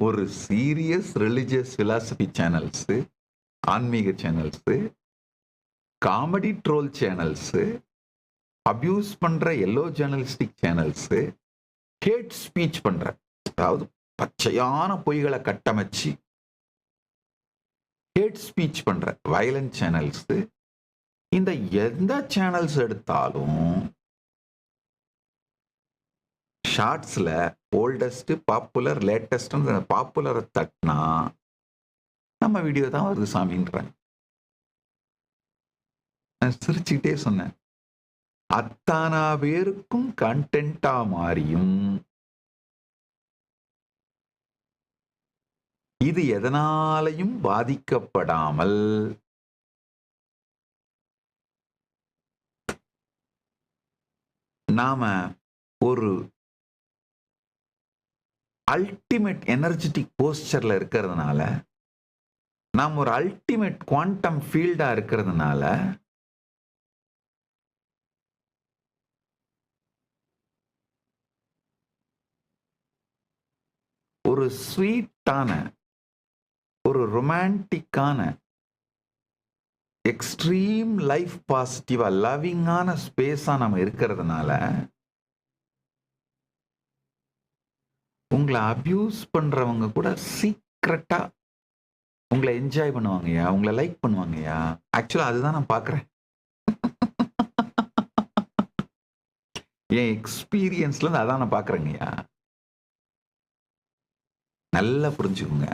ஒரு serious religious philosophy channels, ஆன்மீக channels, comedy troll channels, abuse பண்ற yellow journalistic channels, hate speech பண்ற, அதாவது பச்சையான பொய்களை கட்டமைச்சு ஹேட் ஸ்பீச் பண்ற வயலன்ட் சேனல்ஸ், இந்த எந்த சேனல்ஸ் எடுத்தாலும் ஷார்ட்ஸ்ல ஓல்டஸ்ட், பாப்புலர், லேட்டஸ்ட் பாப்புலரை தட்டினா நம்ம வீடியோ தான் வருது சாமின்றாங்க. நான் சிரிச்சுக்கிட்டே சொன்னேன், அத்தானா பேருக்கும் கண்டென்ட்டா மாறியும் இது எதனாலையும் பாதிக்கப்படாமல் நாம ஒரு அல்டிமேட் எனர்ஜெட்டிக் போஸ்டர்ல இருக்கிறதுனால, நாம் ஒரு அல்டிமேட் குவாண்டம் ஃபீல்டா இருக்கிறதுனால ஒரு ஸ்வீட்டான, ஒரு ரொமான்டிக்கான, எக்ஸ்ட்ரீம் லைஃப் பாசிட்டிவா லவ்விங்கான ஸ்பேஸா நம்ம இருக்கிறதுனால உங்களை அபியூஸ் பண்றவங்க கூட சீக்ரெட்டா உங்களை என்ஜாய் பண்ணுவாங்கய்யா, உங்களை லைக் பண்ணுவாங்கய்யா. ஆக்சுவலா அதுதான் நான் பார்க்கிறேன். என் எக்ஸ்பீரியன்ஸ்ல இருந்து அதான் நான் பார்க்கிறேங்கய்யா. நல்லா புரிஞ்சுக்கோங்க.